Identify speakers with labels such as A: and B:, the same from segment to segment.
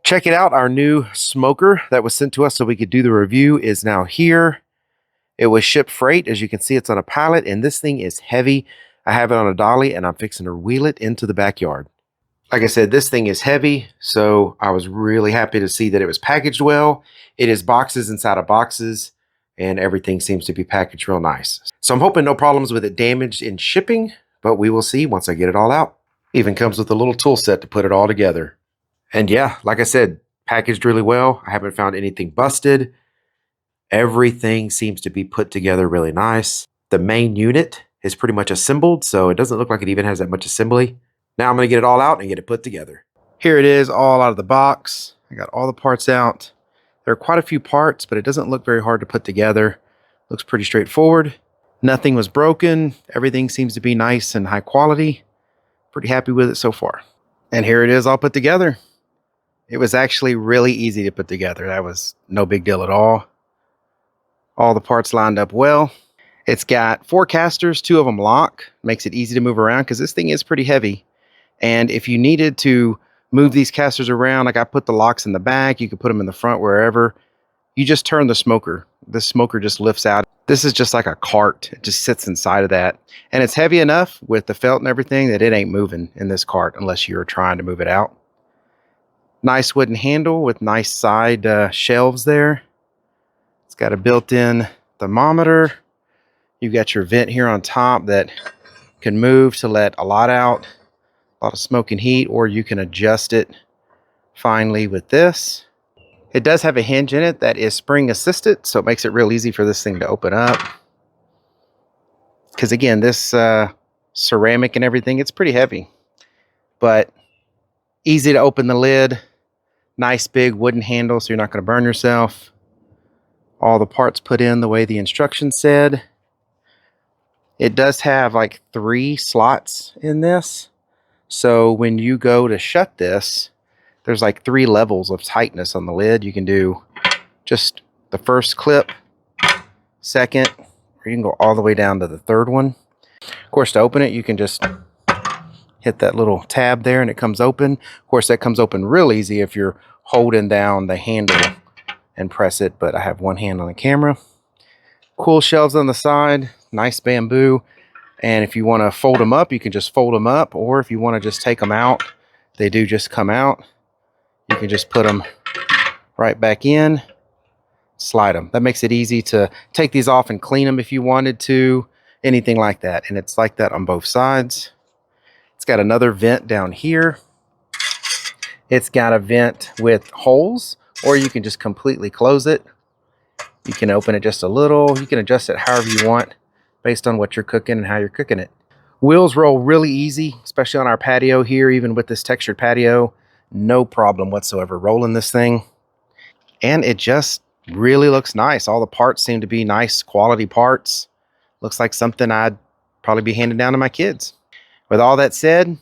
A: Check it out. Our new smoker that was sent to us so we could do the review is now here. It was shipped freight. As you can see, it's on a pallet, and this thing is heavy. I have it on a dolly, and I'm fixing to wheel it into the backyard. Like I said, this thing is heavy, so I was really happy to see that it was packaged well. It is boxes inside of boxes, and everything seems to be packaged real nice. So I'm hoping no problems with it damaged in shipping, but we will see once I get it all out. Even comes with a little tool set to put it all together. And yeah, like I said, packaged really well. I haven't found anything busted. Everything seems to be put together really nice. The main unit is pretty much assembled, so it doesn't look like it even has that much assembly. Now I'm going to get it all out and get it put together. Here it is, all out of the box. I got all the parts out. There are quite a few parts, but it doesn't look very hard to put together. Looks pretty straightforward. Nothing was broken. Everything seems to be nice and high quality. Pretty happy with it so far. And here it is all put together. It was actually really easy to put together. That was no big deal at all. All the parts lined up well. It's got 4 casters, 2 of them lock. Makes it easy to move around because this thing is pretty heavy. And if you needed to move these casters around, like I put the locks in the back, you could put them in the front, wherever. You just turn the smoker. The smoker just lifts out. This is just like a cart. It just sits inside of that. And it's heavy enough with the felt and everything that it ain't moving in this cart unless you're trying to move it out. Nice wooden handle with nice side shelves there. It's got a built-in thermometer. You've got your vent here on top that can move to let a lot out, a lot of smoke and heat, or you can adjust it finely with this. It does have a hinge in it that is spring assisted, so it makes it real easy for this thing to open up. Because again, this ceramic and everything, it's pretty heavy, but easy to open the lid. Nice big wooden handle so you're not going to burn yourself. All the parts put in the way the instructions said. It does have like 3 slots in this. So when you go to shut this, there's like 3 levels of tightness on the lid. You can do just the first clip, second, or you can go all the way down to the 3rd one. Of course, to open it, you can just hit that little tab there and it comes open. Of course, that comes open real easy if you're holding down the handle and press it, but I have one hand on the camera. Cool shelves on the side, nice bamboo. And if you want to fold them up, you can just fold them up, or if you want to just take them out, they do just come out. You can just put them right back in, slide them. That makes it easy to take these off and clean them if you wanted to, anything like that. And it's like that on both sides. It's got another vent down here. It's got a vent with holes, or you can just completely close it. You can open it just a little. You can adjust it however you want based on what you're cooking and how you're cooking it. Wheels roll really easy, especially on our patio here, even with this textured patio. No problem whatsoever rolling this thing. And it just really looks nice. All the parts seem to be nice quality parts. Looks like something I'd probably be handing down to my kids. With all that said,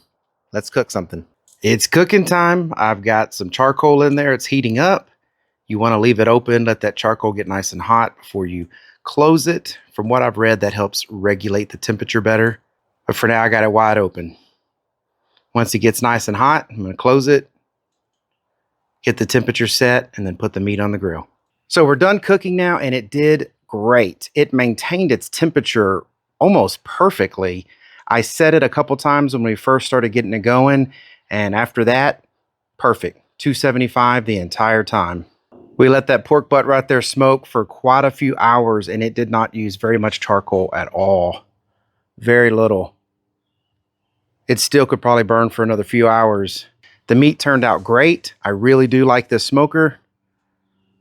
A: let's cook something. It's cooking time. I've got some charcoal in there. It's heating up. You want to leave it open, let that charcoal get nice and hot before you close it. From what I've read, that helps regulate the temperature better. But for now, I got it wide open. Once it gets nice and hot, I'm going to close it, get the temperature set, and then put the meat on the grill. So we're done cooking now, and it did great. It maintained its temperature almost perfectly. I set it a couple times when we first started getting it going, and after that, perfect. 275 the entire time. We let that pork butt right there smoke for quite a few hours, and it did not use very much charcoal at all. Very little. It still could probably burn for another few hours. The meat turned out great. I really do like this smoker.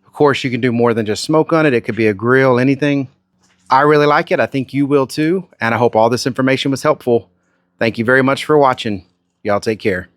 A: Of course, you can do more than just smoke on it. It could be a grill, anything. I really like it. I think you will too. And I hope all this information was helpful. Thank you very much for watching. Y'all take care.